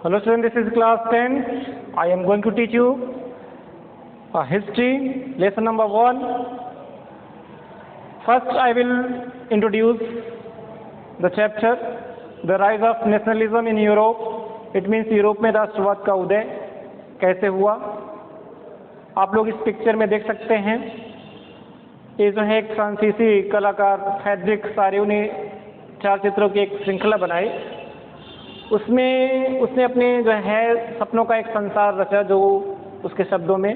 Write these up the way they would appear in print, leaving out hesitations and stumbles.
Hello students, this is class 10. I am going to teach you history, lesson number 1. First I will introduce the chapter, the rise of nationalism in Europe. It means Europe में राष्ट्रवाद का उदय कैसे हुआ. आप लोग इस picture में देख सकते हैं, ये जो है एक फ्रांसीसी कलाकार फ्रेडरिक सारियो ने 4 चित्रों की एक श्रृंखला बनाई. उसमें उसने अपने जो है सपनों का एक संसार रचा, जो उसके शब्दों में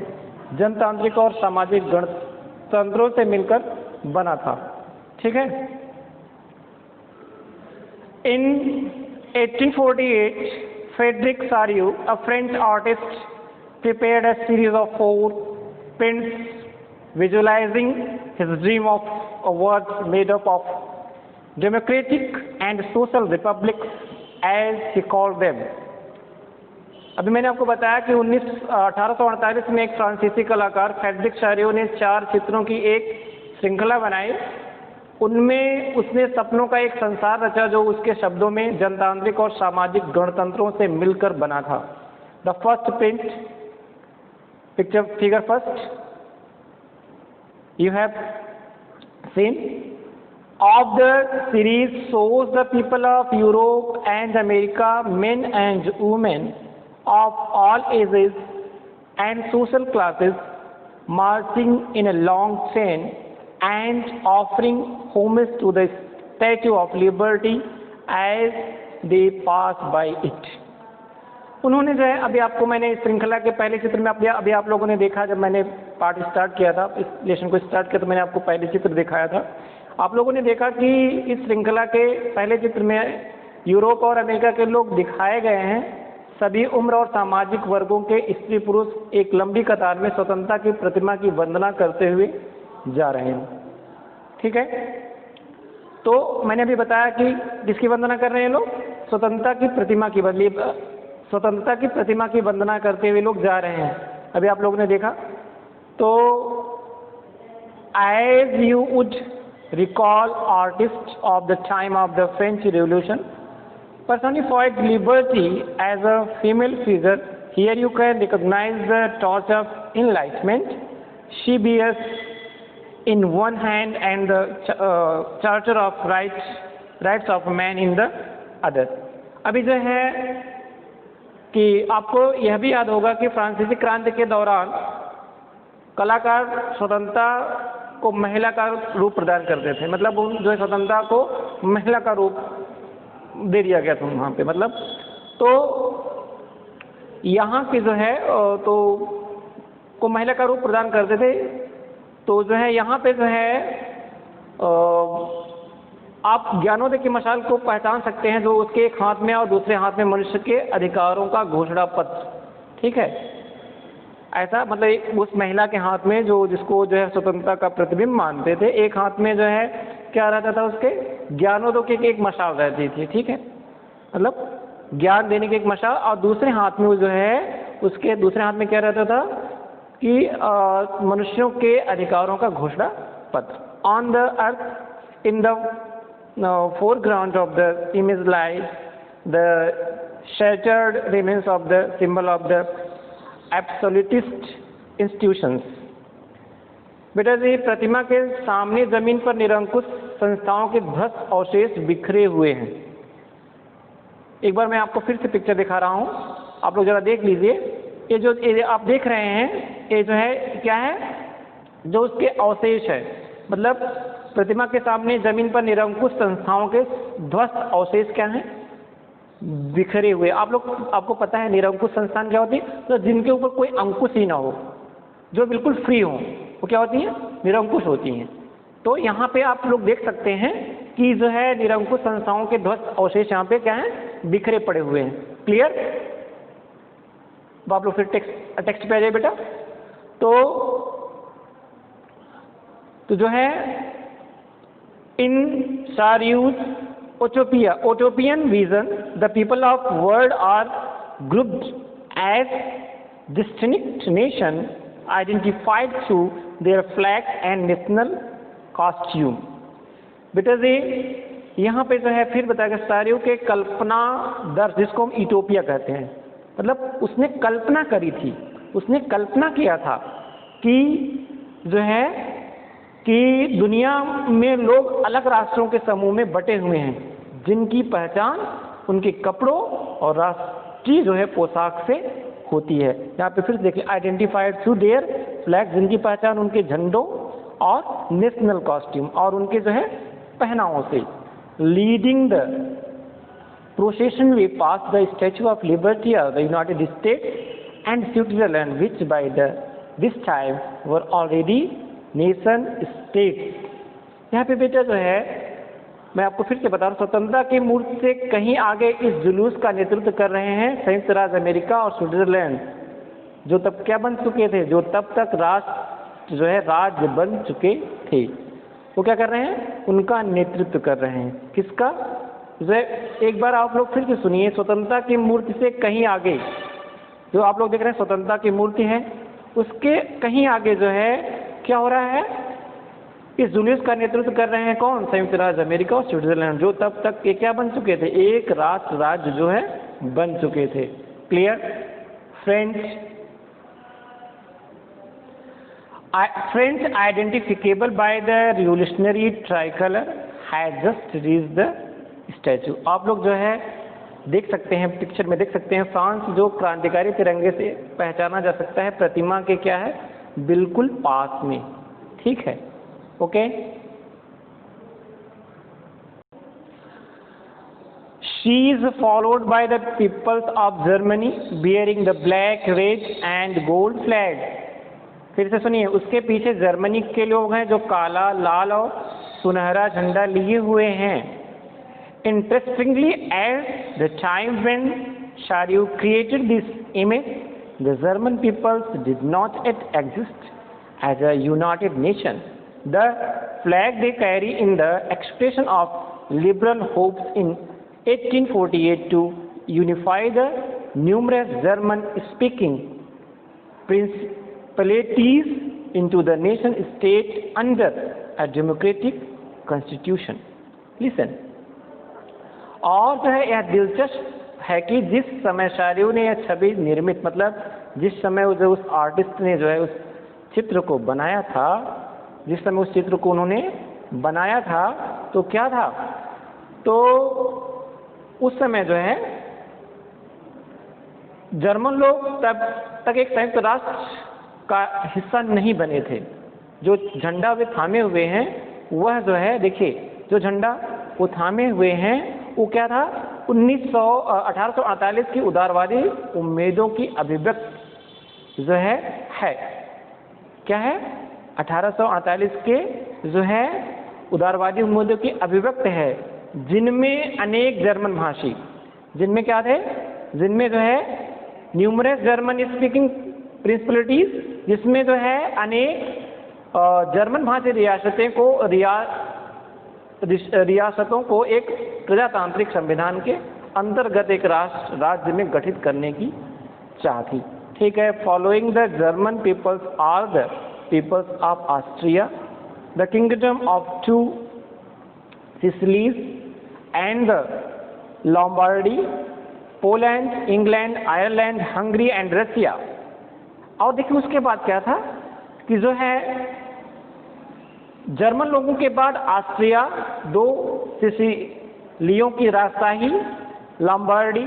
जनतांत्रिक और सामाजिक गणतंत्रों से मिलकर बना था. ठीक है. In 1848 Frederic Sorrieu, a French artist, prepared a series of 4 prints visualizing his dream of a world made up of democratic and social republics as he called them. अभी मैंने आपको बताया कि 1848 में एक फ्रांसीसी कलाकार फ्रेडरिक सारियो ने 4 चित्रों की एक श्रृंखला बनाई. उनमें उसने सपनों का एक संसार रचा, जो उसके शब्दों में जनतांत्रिक और सामाजिक गणतंत्रों से मिलकर बना था. The first print, picture figure first, you have seen of the series shows the people of Europe and America, men and women of all ages and social classes, marching in a long chain and offering homage to the Statue of Liberty as they pass by it. उन्होंने जो है, अभी आपको मैंने इस श्रृंखला के पहले चित्र में अभी आप लोगों ने देखा, जब मैंने पार्ट स्टार्ट किया था, इस लेसन को स्टार्ट किया, तो मैंने आपको पहले चित्र दिखाया था. आप लोगों ने देखा कि इस श्रृंखला के पहले चित्र में यूरोप और अमेरिका के लोग दिखाए गए हैं. सभी उम्र और सामाजिक वर्गों के स्त्री पुरुष एक लंबी कतार में स्वतंत्रता की प्रतिमा की वंदना करते हुए जा रहे हैं. ठीक है. तो मैंने अभी बताया कि किसकी वंदना कर रहे हैं लोग? स्वतंत्रता की प्रतिमा की वंदना करते हुए लोग जा रहे हैं. अभी आप लोगों ने देखा. तो as you would recall artist of the time of the French Revolution personified liberty as a female figure, here you can recognize the torch of enlightenment. She bears in one hand and the charter of rights of man in the other. अभी जो है कि आपको यह भी याद होगा कि फ्रांसीसी क्रांति के दौरान कलाकार स्वतंत्रता को महिला का रूप प्रदान करते थे. मतलब उन जो है स्वतंत्रता को महिला का रूप दे दिया गया था वहाँ पे. मतलब तो यहाँ की जो है तो को महिला का रूप प्रदान करते थे. तो जो है यहाँ पे जो है आप ज्ञानोदय की मशाल को पहचान सकते हैं, जो उसके एक हाथ में और दूसरे हाथ में मनुष्य के अधिकारों का घोषणा पत्र. ठीक है. ऐसा मतलब उस महिला के हाथ में जिसको जो है स्वतंत्रता का प्रतिबिंब मानते थे, एक हाथ में जो है क्या रहता था, उसके ज्ञानोदय की एक मशाल रहती थी. ठीक है. मतलब ज्ञान देने की एक मशाल, और दूसरे हाथ में जो है उसके दूसरे हाथ में क्या रहता था कि मनुष्यों के अधिकारों का घोषणा पत्र. On the earth in the foreground of the image lies the shattered remains of the symbol of the absolutist institutions. बेटा जी, प्रतिमा के सामने जमीन पर निरंकुश संस्थाओं के ध्वस्त अवशेष बिखरे हुए हैं. एक बार मैं आपको फिर से पिक्चर दिखा रहा हूँ, आप लोग जरा देख लीजिए. ये जो आप देख रहे हैं, ये जो है क्या है, जो उसके अवशेष है. मतलब प्रतिमा के सामने जमीन पर निरंकुश संस्थाओं के ध्वस्त अवशेष क्या हैं? बिखरे हुए. आपको पता है निरंकुश संस्थान क्या होती है? तो जिनके ऊपर कोई अंकुश ही ना हो, जो बिल्कुल फ्री हो, वो क्या होती हैं? निरंकुश होती हैं. तो यहाँ पे आप लोग देख सकते हैं कि जो है निरंकुश संस्थाओं के ध्वस्त अवशेष यहाँ पे क्या हैं? बिखरे पड़े हुए हैं. क्लियर? आप लोग फिर टेक्स्ट पे आ जाइए बेटा. तो जो है in Sario's utopian vision, the people of world are grouped as distinct nations identified through their flag and national costume. बेटा जी, यहाँ पे जो है फिर बताया गया सारियों के कल्पना दर्श, जिसको हम यूटोपिया कहते हैं, मतलब उसने कल्पना करी थी, उसने कल्पना किया था कि जो है कि दुनिया में लोग अलग राष्ट्रों के समूह में बटे हुए हैं, जिनकी पहचान उनके कपड़ों और राष्ट्रीय जो है पोशाक से होती है। यहाँ पे फिर देखिए, आइडेंटिफाइड थ्रू देयर फ्लैग, जिनकी पहचान उनके झंडों और नेशनल कॉस्ट्यूम और उनके जो है पहनावों से। Leading the procession they pass the Statue of Liberty of the United States and Switzerland which by this time were already nation states. यहाँ पे बेटा जो है मैं आपको फिर से बता रहा हूँ, स्वतंत्रता की मूर्ति से कहीं आगे इस जुलूस का नेतृत्व कर रहे हैं संयुक्त राज्य अमेरिका और स्विट्जरलैंड, जो तब क्या बन चुके थे, जो तब तक राष्ट्र जो है राज्य बन चुके थे। वो क्या कर रहे हैं, उनका नेतृत्व कर रहे हैं। किसका, जो है एक बार आप लोग फिर से सुनिए, स्वतंत्रता की मूर्ति से कहीं आगे, जो आप लोग देख रहे हैं स्वतंत्रता की मूर्ति है, उसके कहीं आगे जो है क्या हो रहा है, इस जुलूस का नेतृत्व कर रहे हैं कौन, संयुक्त राज्य अमेरिका और स्विट्जरलैंड, जो तब तक के क्या बन चुके थे, एक राष्ट्र राज्य जो है बन चुके थे। Clear French identifiable by the revolutionary tricolour has just reached the statue. आप लोग जो है देख सकते हैं, पिक्चर में देख सकते हैं, फ्रांस जो क्रांतिकारी तिरंगे से पहचाना जा सकता है, प्रतिमा के क्या है बिल्कुल पास में। ठीक है, okay. She is followed by the peoples of Germany bearing the black, red and gold flag। फिर से सुनिए, उसके पीछे जर्मनी के लोग हैं जो काला, लाल और सुनहरा झंडा लिए हुए हैं। Interestingly, at the time when Chariot created this image, the German peoples did not yet exist as a united nation. The flag they carry in the expression of liberal hopes in 1848 to unify the numerous German-speaking principalities into the nation-state under a democratic constitution. Listen. और जो है यह दिलचस्प है कि जिस समय शायरों ने यह छवि निर्मित, मतलब जिस समय जो उस आर्टिस्ट ने जो है उस चित्र को बनाया था, जिस समय उस चित्र को उन्होंने बनाया था, तो क्या था, तो उस समय जो है जर्मन लोग तब तक एक संयुक्त राष्ट्र का हिस्सा नहीं बने थे। जो झंडा वे थामे हुए हैं वह जो है, देखिए जो झंडा वो थामे हुए हैं वो क्या था, 1848 की उदारवादी उम्मीदों की अभिव्यक्ति जो है क्या है, 1848 के जो है उदारवादी उम्मीदों की अभिव्यक्ति है, जिनमें अनेक जर्मन भाषी, जिनमें क्या थे, जिनमें जो है न्यूमरस जर्मन स्पीकिंग प्रिंसिपलिटीज, जिसमें जो है अनेक जर्मन भाषी रियासतों को एक प्रजातांत्रिक संविधान के अंतर्गत एक राज्य में गठित करने की चाह थी। ठीक है। Following the German peoples are the peoples of Austria, the kingdom of 2 Sicilies and the Lombardy, Poland, England, Ireland, Hungary and Russia. और देखिए उसके बाद क्या था कि जो है जर्मन लोगों के बाद ऑस्ट्रिया, 2 सिसिलियों की राजशाही, Lombardy,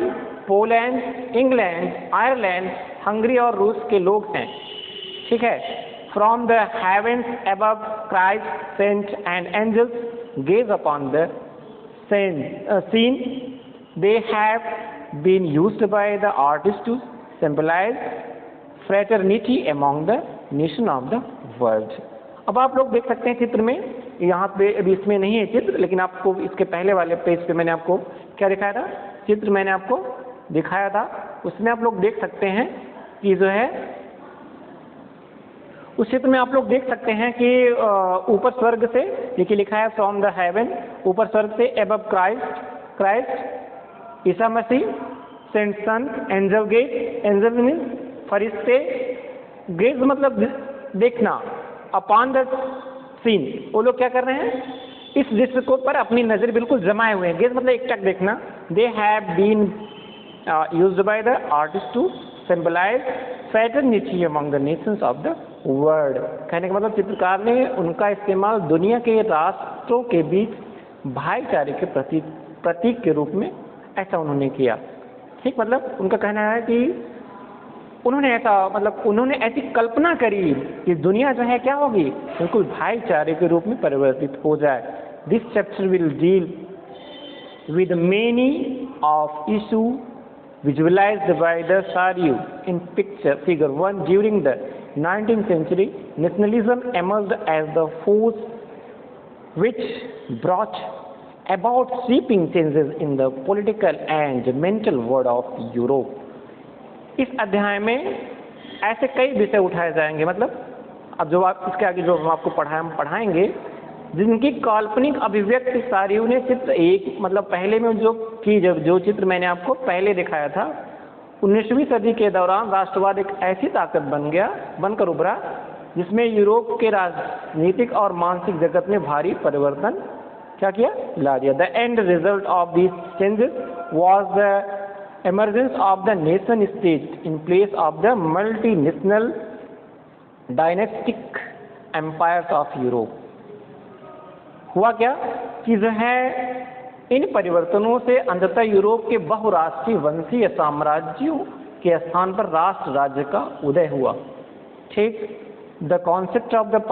Poland, England, Ireland, Hungary और रूस के लोग हैं। ठीक है। From the heavens above Christ saint and angels gaze upon the scene, they have been used by the artist to symbolise fraternity among the nation of the world. अब आप लोग देख सकते हैं चित्र में, यहाँ पे अभी इसमें नहीं है चित्र, लेकिन आपको इसके पहले वाले पेज पे मैंने आपको क्या दिखाया था, चित्र मैंने आपको दिखाया था। उसमें आप लोग देख सकते हैं कि जो है उस चित्र में आप लोग देख सकते हैं कि ऊपर स्वर्ग से देखिए लिखा है फ्रॉम द हेवन, ऊपर स्वर्ग से, above Christ Isa Masih, Saint संत, एंजल गेट, एंजल मीन फरिश्ते, गेज मतलब देखना, अपॉन द सीन, वो लोग क्या कर रहे हैं, इस दृष्टिकोण पर अपनी नज़र बिल्कुल जमाए हुए हैं। गेज मतलब एक टक देखना। They have been used by the artist to symbolise fraternity among the nations of the world. कहने का मतलब चित्रकार ने उनका इस्तेमाल दुनिया के राष्ट्रों के बीच भाईचारे के प्रतीक के रूप में ऐसा उन्होंने किया। ठीक, मतलब उनका कहना है कि उन्होंने ऐसा मतलब उन्होंने ऐसी कल्पना करी कि दुनिया जो है क्या होगी, बिल्कुल भाईचारे के रूप में परिवर्तित हो जाए। This chapter will deal with many of issue visualized by the Saryu in figure 1. During the 19th century, nationalism emerged as the force which brought about sweeping changes in the political and mental world of Europe. इस अध्याय में ऐसे कई विषय उठाए जाएंगे, मतलब अब जो आप इसके आगे जो हम आपको पढ़ाएंगे, जिनकी काल्पनिक अभिव्यक्ति सारियू ने चित्र एक मतलब पहले में जो चित्र मैंने आपको पहले दिखाया था, 19वीं सदी के दौरान राष्ट्रवाद एक ऐसी ताकत बनकर उभरा जिसमें यूरोप के राजनीतिक और मानसिक जगत में भारी परिवर्तन क्या किया, ला दिया। The end result of this changes was the emergence of the nation state in place of the multinational dynastic empires of Europe. हुआ क्या कि जो है इन परिवर्तनों से अंततः यूरोप के बहुराष्ट्रीय वंशीय साम्राज्यों के स्थान पर राष्ट्र राज्य का उदय हुआ। ठीक, the concept of the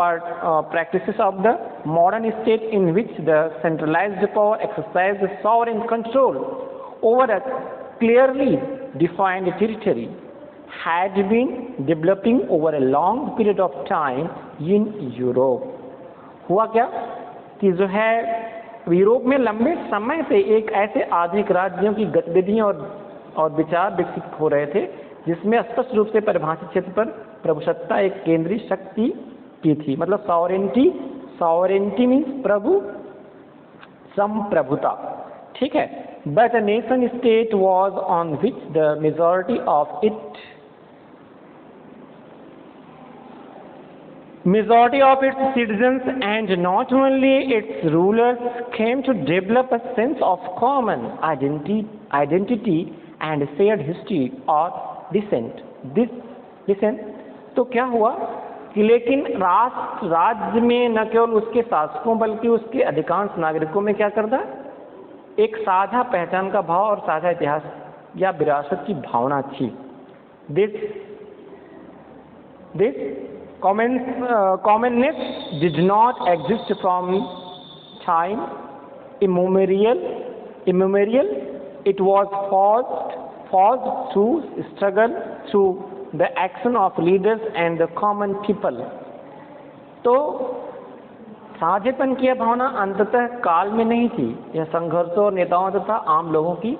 practices of the modern state in which the centralized power exercised sovereign control over a clearly defined territory had been developing over a long period of time in Europe. हुआ क्या कि जो है Europe में लंबे समय से एक ऐसे आधुनिक राज्यों की गतिविधियां और विचार विकसित हो रहे थे जिसमें स्पष्ट रूप से परिभाषित क्षेत्र पर प्रभुसत्ता एक केंद्रीय शक्ति की थी। मतलब सॉवरेंटी मीन्स प्रभु, संप्रभुता। ठीक है, but a nation state was on which the majority of its citizens and not only its rulers came to develop a sense of common identity and shared history or descent. तो क्या हुआ कि लेकिन राज्य में न केवल उसके शासकों बल्कि उसके अधिकांश नागरिकों में क्या करता, एक साझा पहचान का भाव और साझा इतिहास या विरासत की भावना थी। This commonness did not exist from time immemorial. It was forced through struggle, through the action of leaders and the common people. तो साझेपन की भावना अंततः काल में नहीं थी, यह संघर्षों और नेताओं तथा आम लोगों की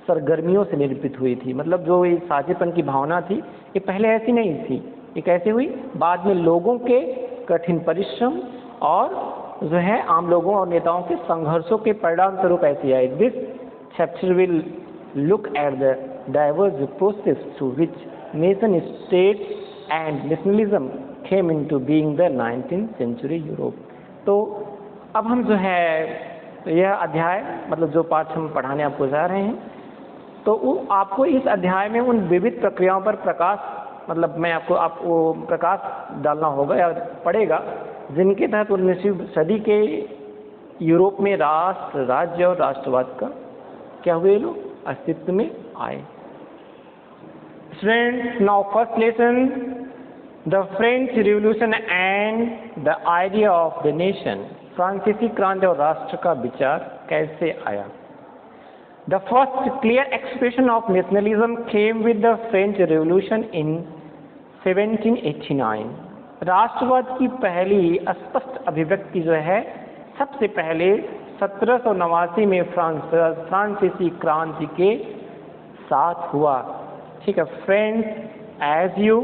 सरगर्मियों से निरूपित हुई थी। मतलब जो ये साझेपन की भावना थी ये पहले ऐसी नहीं थी, ये कैसे हुई, बाद में लोगों के कठिन परिश्रम और जो है आम लोगों और नेताओं के संघर्षों के परिणाम स्वरूप ऐसी आई। This chapter will look at the diverse process through which nation state and nationalism came into being the 19th century Europe. तो अब हम जो है यह अध्याय मतलब जो पाठ हम पढ़ाने आपको जा रहे हैं, तो आपको इस अध्याय में उन विविध प्रक्रियाओं पर प्रकाश मतलब मैं आपको प्रकाश डालना होगा या पड़ेगा जिनके तहत 19वीं सदी के यूरोप में राष्ट्र, राज्य और राष्ट्रवाद का क्या हुए लोग अस्तित्व में आए। Students, now first lesson, the French revolution and the idea of the nation. फ्रांसीसी क्रांति और राष्ट्र का विचार कैसे आया। The first clear expression of nationalism came with the French Revolution in 1789. राष्ट्रवाद की पहली स्पष्ट अभिव्यक्ति जो है सबसे पहले 1789 में फ्रांसीसी क्रांति के साथ हुआ। ठीक है, French as you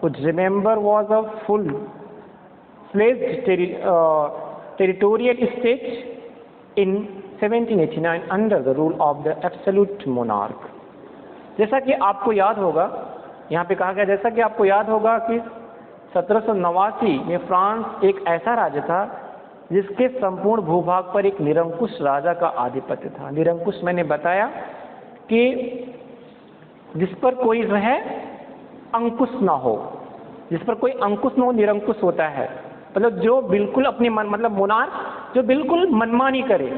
would remember was a full-fledged territorial state in 1789 under the rule of the absolute monarch। जैसा कि आपको याद होगा, यहाँ पे कहा गया जैसा कि आपको याद होगा कि 1789 में फ्रांस एक ऐसा राज्य था जिसके संपूर्ण भूभाग पर एक निरंकुश राजा का आधिपत्य था। निरंकुश मैंने बताया कि जिस पर कोई जो है अंकुश ना हो, जिस पर कोई अंकुश ना हो निरंकुश होता है। मतलब जो बिल्कुल अपनी मन, मतलब मोनार्क जो बिल्कुल मनमानी करे,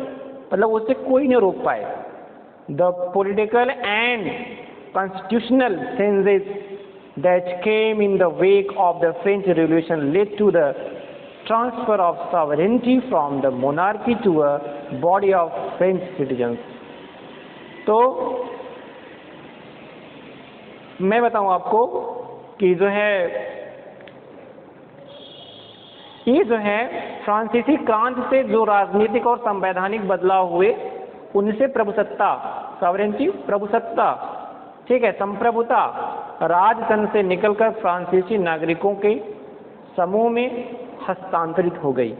मतलब उसे कोई नहीं रोक पाए। The political and constitutional changes that came in the wake of the French Revolution led to the transfer of sovereignty from the monarchy to a body of French citizens। तो मैं बताऊं आपको कि जो है ये जो है फ्रांसीसी क्रांति से जो राजनीतिक और संवैधानिक बदलाव हुए, उनसे प्रभुसत्ता, सॉवरेनिटी, प्रभुसत्ता, ठीक है, संप्रभुता राजतंत्र से निकलकर फ्रांसीसी नागरिकों के समूह में हस्तांतरित हो गई।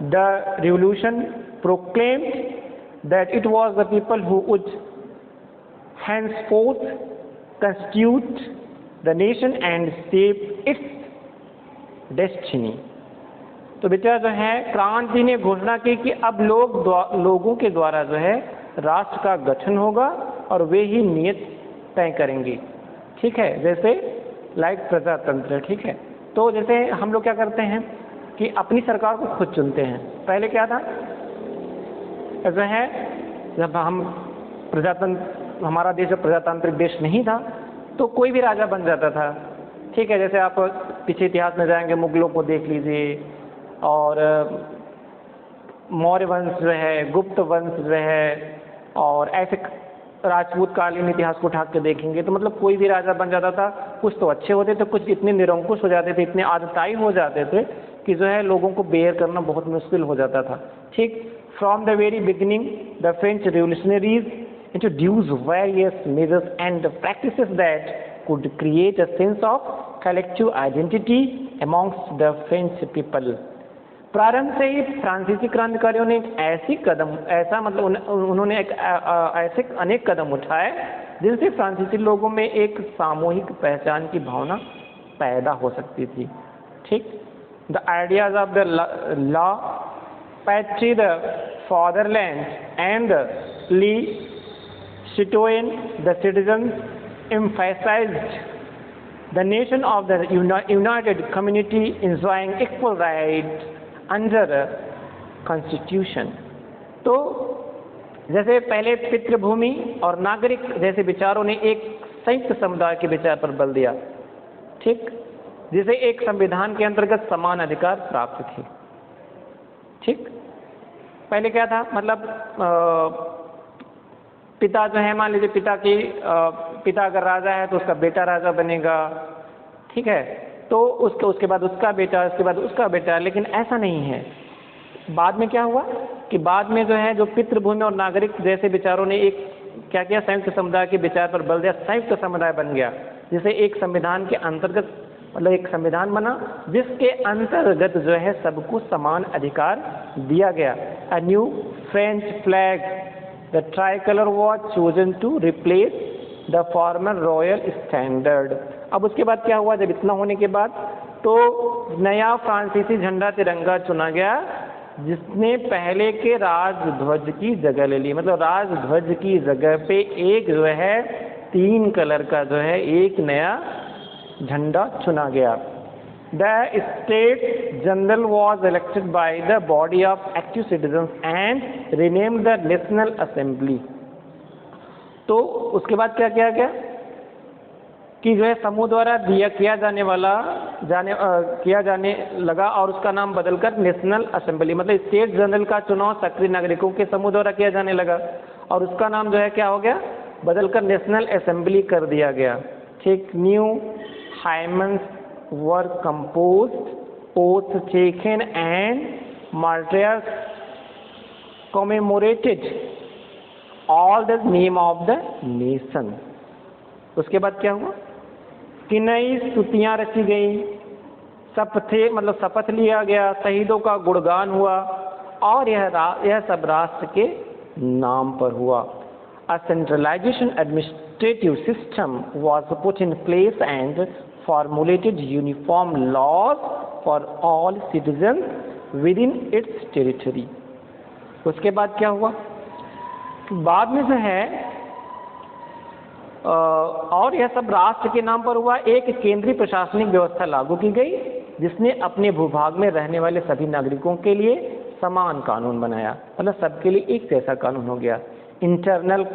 The revolution proclaimed that it was the people who would henceforth constitute the nation and shape its destiny। तो बेटा जो है क्रांति ने घोषणा की कि अब लोगों के द्वारा जो है राष्ट्र का गठन होगा और वे ही नियत तय करेंगे। ठीक है, जैसे लाइक प्रजातंत्र। ठीक है, तो जैसे हम लोग क्या करते हैं कि अपनी सरकार को खुद चुनते हैं। पहले क्या था, ऐसा है जब हम प्रजातंत्र, हमारा देश जब प्रजातांत्रिक देश नहीं था तो कोई भी राजा बन जाता था। ठीक है, जैसे आप पीछे इतिहास में जाएंगे, मुगलों को देख लीजिए, और मौर्य वंश जो है, गुप्त वंश जो है, और ऐसे राजपूत कालीन इतिहास को उठा के देखेंगे तो मतलब कोई भी राजा बन जाता था। कुछ तो अच्छे होते थे, कुछ इतने निरंकुश हो जाते थे, इतने आदताई हो जाते थे कि जो है लोगों को बेयर करना बहुत मुश्किल हो जाता था। ठीक, from the very beginning the French revolutionaries introduced various measures and practices that could create a sense of collective identity amongst the French people। प्रारंभ से ही फ्रांसीसी क्रांतिकारियों ने उन्होंने ऐसे अनेक कदम उठाए जिनसे फ्रांसीसी लोगों में एक सामूहिक पहचान की भावना पैदा हो सकती थी। ठीक, the ideas of the la, patrie, the fatherland and le citoyen, the citizens emphasized the nation of the united community enjoying equal rights under a constitution। तो जैसे पहले पितृभूमि और नागरिक जैसे विचारों ने एक संयुक्त समुदाय के विचार पर बल दिया। ठीक, जिसे एक संविधान के अंतर्गत समान अधिकार प्राप्त थे। ठीक, पहले क्या था, मतलब पिता जो है, मान लीजिए पिता अगर राजा है तो उसका बेटा राजा बनेगा। ठीक है, तो उसके बाद उसका बेटा, उसके बाद उसका बेटा। लेकिन ऐसा नहीं है। बाद में क्या हुआ कि बाद में जो है जो पितृभूमि और नागरिक जैसे विचारों ने एक क्या किया, संयुक्त समुदाय के विचार पर बल दिया, संयुक्त समुदाय बन गया, जिसे एक संविधान के अंतर्गत, मतलब एक संविधान बना जिसके अंतर्गत जो है सबको समान अधिकार दिया गया। A new French flag, the tricolor was chosen to replace the former royal standard। अब उसके बाद क्या हुआ, जब इतना होने के बाद तो नया फ्रांसीसी झंडा तिरंगा चुना गया, जिसने पहले के राजध्वज की जगह ले ली। मतलब राजध्वज की जगह पे एक जो है 3 कलर का जो है एक नया झंडा चुना गया। The States General was elected by the body of active citizens and renamed the National Assembly। तो उसके बाद क्या किया गया कि जो है समूह द्वारा किया जाने लगा और उसका नाम बदलकर नेशनल असेंबली, मतलब स्टेट जनरल का चुनाव सक्रिय नागरिकों के समूह द्वारा किया जाने लगा और उसका नाम जो है क्या हो गया, बदलकर नेशनल असेंबली कर दिया गया। ठीक, new हाइमन्स were composed, oaths taken and martyrs commemorated, all the name of the nation। उसके बाद क्या हुआ कि नई स्तुतियां रची गई, शपथ लिया गया, शहीदों का गुणगान हुआ और यह सब राष्ट्र के नाम पर हुआ। A centralization administrative system was put in place and formulated uniform laws for all citizens with in its territory. उसके बाद क्या हुआ, बाद में जो है और यह सब राष्ट्र के नाम पर हुआ। एक केंद्रीय प्रशासनिक व्यवस्था लागू की गई जिसने अपने भूभाग में रहने वाले सभी नागरिकों के लिए समान कानून बनाया, मतलब सबके लिए एक जैसा कानून हो गया। इंटरनल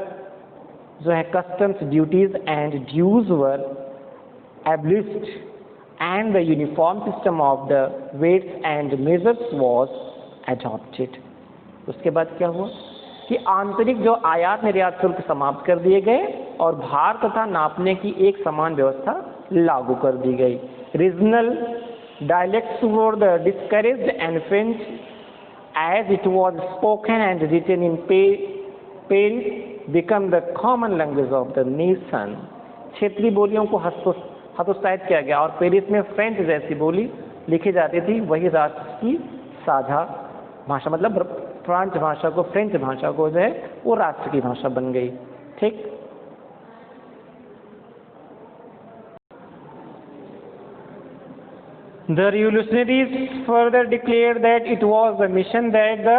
जो है customs duties and dues were abolished and the uniform system of the weights and measures was adopted. उसके बाद क्या हुआ कि आंतरिक जो आयात निर्यात शुल्क समाप्त कर दिए गए और भार तथा नापने की एक समान व्यवस्था लागू कर दी गई। Regional dialects were the discouraged and French as it was spoken and written in Paris become the common language of the nation. क्षेत्रीय बोलियों को हतोत्साहित किया गया और पेरिस में फ्रेंच जैसी बोली लिखी जाती थी, वही राष्ट्र की साझा भाषा, मतलब फ्रांस भाषा को, फ्रेंच भाषा को जो है वो राष्ट्र की भाषा बन गई। ठीक, The revolutionaries further declared that it was the mission that the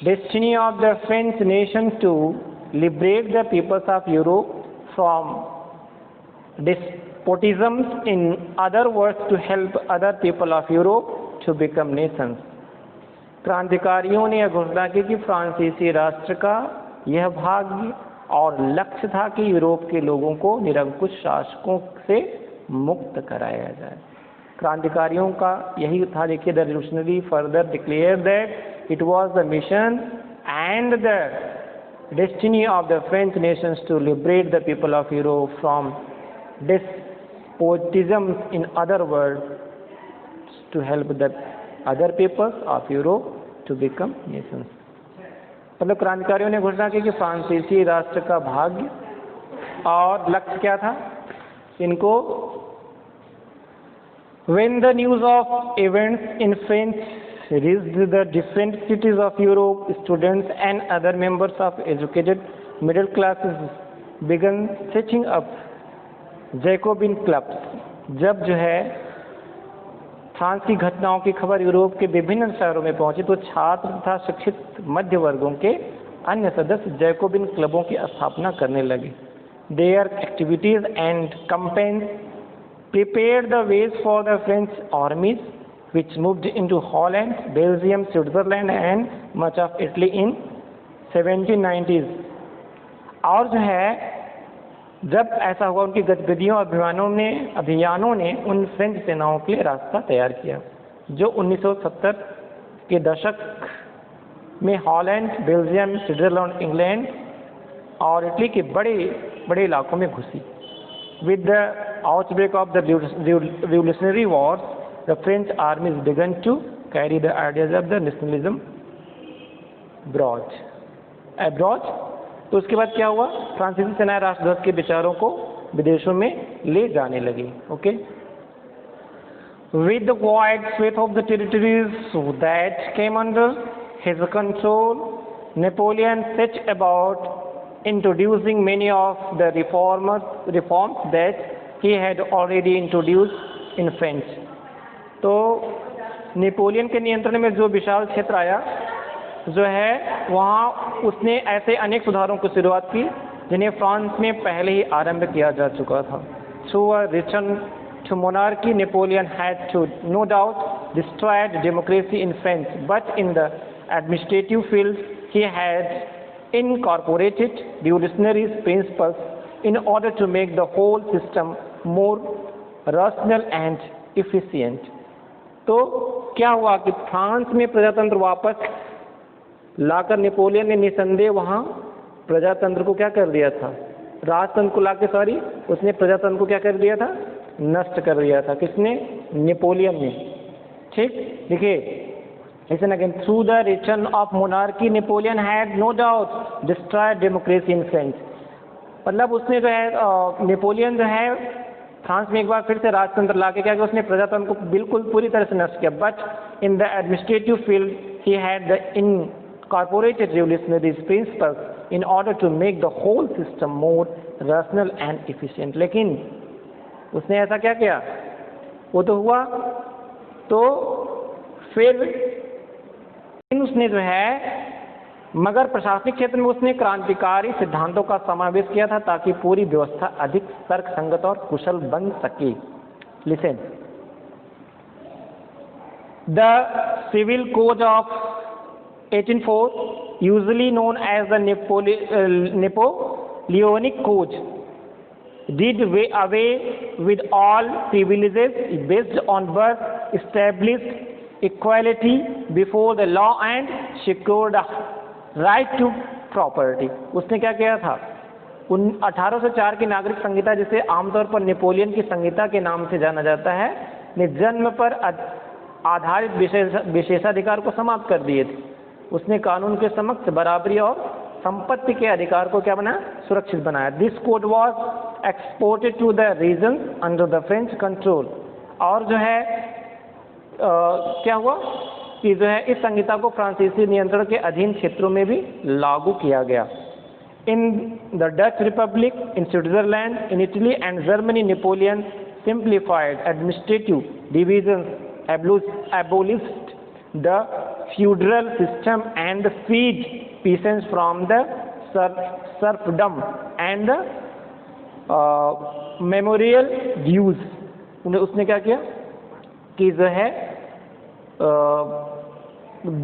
destiny of the French nation to liberate the peoples of Europe from despotism, in other words to help other people of Europe to become nations। क्रांतिकारियों ने यह घोषणा की कि फ्रांसीसी राष्ट्र का यह भाग्य और लक्ष्य था कि यूरोप के लोगों को निरंकुश शासकों से मुक्त कराया जाए। क्रांतिकारियों का यही था। देखिए, the revolutionary further declare that it was the mission and the destiny of the French nations to liberate the people of Europe from despotism, in other words to help the other peoples of Europe to become nations। मतलब क्रांतिकारियों ने घोषणा की कि फ्रांसीसी राष्ट्र का भाग्य और लक्ष्य क्या था इनको। When the news of events in France reached the different cities of Europe, students and other members of educated middle classes began setting up Jacobian clubs. जब जो है फ्रांस की घटनाओं की खबर यूरोप के विभिन्न शहरों में पहुंची तो छात्र तथा शिक्षित मध्य वर्गों के अन्य सदस्य जैकोबिन क्लबों की स्थापना करने लगे। Their activities and campaigns prepared the ways for the French armies which moved into Holland, Belgium, Switzerland and much of Italy in 1790s। और जो है जब ऐसा हुआ उनकी गतिविधियों अभियानों ने उन फ्रेंच सेनाओं के लिए रास्ता तैयार किया जो 1970 के दशक में हॉलैंड, बेल्जियम, स्विट्जरलैंड, इंग्लैंड और इटली के बड़े बड़े इलाकों में घुसी। With the outbreak of the Revolutionary Wars, the French armies began to carry the ideas of the nationalism abroad। तो उसके बाद क्या हुआ, फ्रांसीसी सेनाएं राष्ट्रध्वज के विचारों को विदेशों में ले जाने लगी। Okay, with the wide swath of the territories that came under his control, Napoleon set about introducing many of the reforms that he had already introduced in France। तो नेपोलियन के नियंत्रण में जो विशाल क्षेत्र आया जो है वहाँ उसने ऐसे अनेक सुधारों की शुरुआत की जिन्हें फ्रांस में पहले ही आरंभ किया जा चुका था। Through a return to monarchy, Napoleon had to no doubt destroyed democracy in France, but in the administrative field he had incorporated revolutionary principles in order to make the whole system more rational and efficient। तो क्या हुआ कि France में प्रजातंत्र वापस लाकर Napoleon ने निसंदेह वहाँ प्रजातंत्र को क्या कर दिया था, राजतंत्र को लाकर उसने प्रजातंत्र को क्या कर दिया था, नष्ट कर दिया था। किसने, नेपोलियन ने। ठीक, देखिए Listen again. Through the return of monarchy, Napoleon had no doubt destroyed democracy in France। मतलब उसने जो है नेपोलियन जो है फ्रांस में एक बार फिर से राजतंत्र लाके क्या किया, उसने प्रजातंत्र को बिल्कुल पूरी तरह से नष्ट किया। But in the administrative field he had the incorporated revolutionary principles in order to make the whole system more rational and efficient। लेकिन उसने ऐसा क्या किया, वो तो हुआ तो फिर उसने जो है मगर प्रशासनिक क्षेत्र में उसने क्रांतिकारी सिद्धांतों का समावेश किया था ताकि पूरी व्यवस्था अधिक तर्कसंगत और कुशल बन सके। Listen, the civil code of 1804 usually known as the Napoleonic Code did away with all privileges based on birth, established equality before the law and secured right to property. उसने क्या किया था, 1804 की नागरिक संहिता, जिसे आमतौर पर नेपोलियन की संहिता के नाम से जाना जाता है, ने जन्म पर आधारित विशेषाधिकार को समाप्त कर दिए थे। उसने कानून के समक्ष बराबरी और संपत्ति के अधिकार को क्या बनाया, सुरक्षित बनाया। This code was exported to the region under the French control. और जो है क्या हुआ कि जो है इस संहिता को फ्रांसीसी नियंत्रण के अधीन क्षेत्रों में भी लागू किया गया। In the Dutch Republic, in Switzerland, in Italy and Germany, Napoleon simplified administrative divisions, abolished the feudal system and freed peasants from the serfdom and the memorial dues। उसने क्या किया कि जो है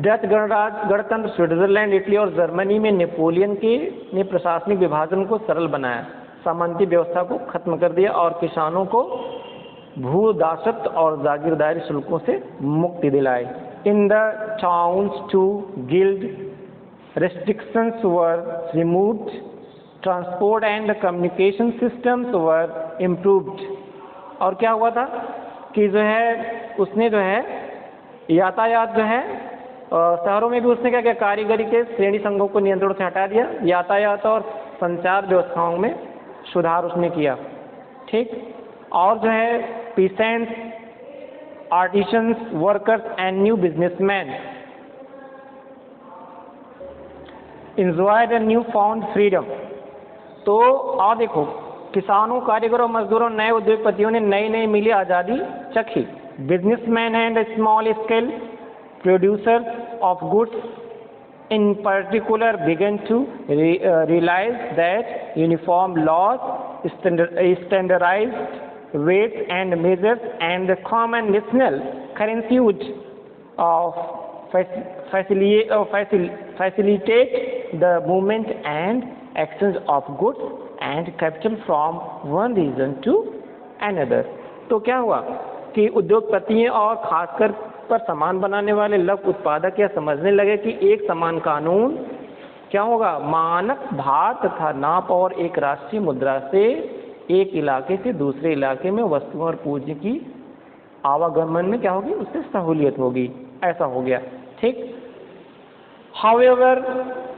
डच गणतंत्र, स्विट्जरलैंड, इटली और Germany में Napoleon ने प्रशासनिक विभाजन को सरल बनाया, सामंती व्यवस्था को खत्म कर दिया और किसानों को भू दासत्व और जागीरदारी शुल्कों से मुक्ति दिलाई। In the towns too guild restrictions were removed, transport and communication systems were improved। और क्या हुआ था कि जो है उसने जो है यातायात जो है शहरों में भी उसने क्या किया, कारीगरी के श्रेणी संघों को नियंत्रण से हटा दिया, यातायात और संचार व्यवस्थाओं में सुधार उसने किया, ठीक। और जो है peasants, artisans, workers and new businessman enjoyed a new found freedom। तो और देखो किसानों, कारीगरों, मजदूरों, नए उद्योगपतियों ने नई नई मिली आज़ादी चखी। Businessmen and small scale producers of goods in particular began to realize that uniform laws, standardized weights and measures, and the common national currency would facilitate the movement and exchange of goods and capital from one region to another। तो क्या हुआ कि उद्योगपति और खासकर पर सामान बनाने वाले लघु उत्पादक यह समझने लगे कि एक समान कानून क्या होगा, मानक भार तथा नाप और एक राष्ट्रीय मुद्रा से एक इलाके से दूसरे इलाके में वस्तुओं और पूंजी की आवागमन में क्या होगी, उससे सहूलियत होगी। ऐसा हो गया, ठीक। However,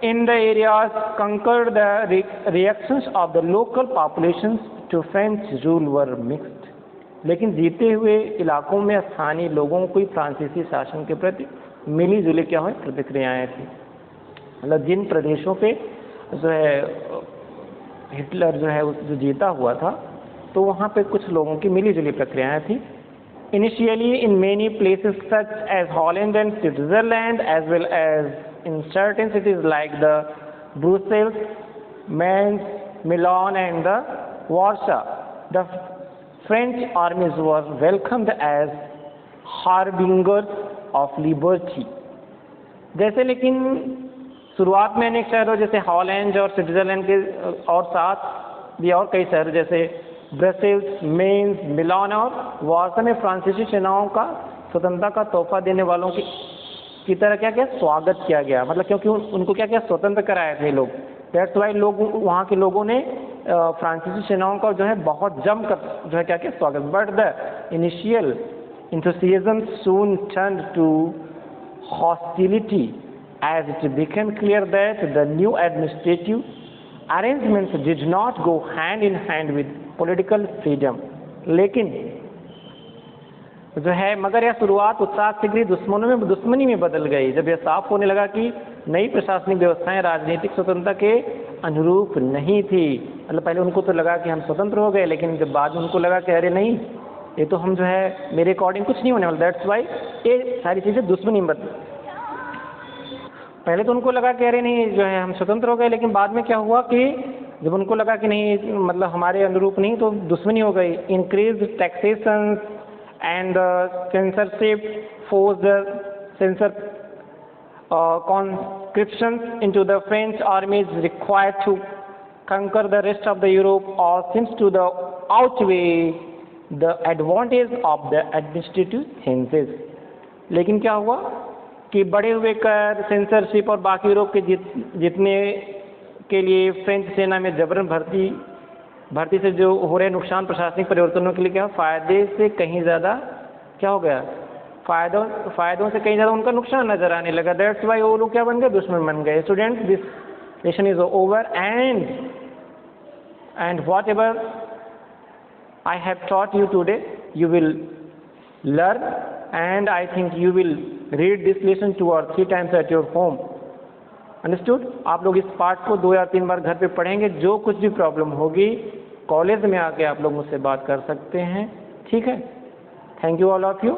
in the areas conquered, the reactions of the local populations to French rule were mixed। लेकिन जीते हुए इलाकों में स्थानीय लोगों को फ्रांसीसी शासन के प्रति मिली जुली क्या हुई प्रतिक्रियाएं थी। मतलब जिन प्रदेशों पे जो है हिटलर जो है जो जीता हुआ था, तो वहाँ पे कुछ लोगों की मिली जुली प्रक्रियाएं थी। Initially, in many places such as Holland and Switzerland, as well as in certain cities like the Brussels, Mainz, Milan, and the Warsaw, the French armies were welcomed as harbingers of liberty। जैसे लेकिन शुरुआत में अनेक शहरों जैसे Holland और Switzerland के और साथ भी और कई शहर जैसे ब्रसेल्स, मेन्स, मिलान और वार्सा में फ्रांसीसी सेनाओं का स्वतंत्रता का तोहफा देने वालों की तरह क्या क्या स्वागत किया गया। मतलब क्योंकि उनको क्या क्या स्वतंत्र कराए थे लोग, दैट्स वाई लोग वहाँ के लोगों ने फ्रांसीसी सेनाओं का जो है बहुत जमकर जो है क्या क्या स्वागत। But the initial enthusiasm soon turned to hostility as it became clear that the new administrative arrangements did not go hand in hand with political freedom। लेकिन जो है मगर यह शुरुआत उत्साह शीघ्र दुश्मनी में बदल गई जब यह साफ होने लगा कि नई प्रशासनिक व्यवस्थाएं राजनीतिक स्वतंत्रता के अनुरूप नहीं थी। मतलब पहले उनको तो लगा कि हम स्वतंत्र हो गए, लेकिन जब बाद में उनको लगा कि अरे नहीं, ये तो हम जो है मेरे अकॉर्डिंग कुछ नहीं होने वाला, दैट्स वाई ये सारी चीज़ें दुश्मनी मत। पहले तो उनको लगा कि अरे नहीं जो है हम स्वतंत्र हो गए, लेकिन बाद में क्या हुआ कि जब उनको लगा कि नहीं मतलब हमारे अनुरूप नहीं, तो दुश्मनी हो गई। Increase taxation and censorship force the sensor conscription into the French army is required to conquer the rest of the Europe, or seems to the outweigh the advantage of the administrative census। लेकिन क्या हुआ कि बढ़े हुए कर, censorship और बाकी Europe के जितने के लिए फ्रेंच सेना में जबरन भर्ती से जो हो रहे नुकसान प्रशासनिक परिवर्तनों के लिए क्या फायदे से कहीं ज़्यादा क्या हो गया, फायदों से कहीं ज़्यादा उनका नुकसान नजर आने लगा। दैट्स वाई वो लोग क्या बन गए, दुश्मन बन गए। Students, this lesson is over and what ever I have taught you today, you will learn and I think you will read this lesson 2 or 3 times at your home। Understood? आप लोग इस पार्ट को 2 या 3 बार घर पे पढ़ेंगे। जो कुछ भी प्रॉब्लम होगी कॉलेज में आके आप लोग मुझसे बात कर सकते हैं, ठीक है? Thank you all of you.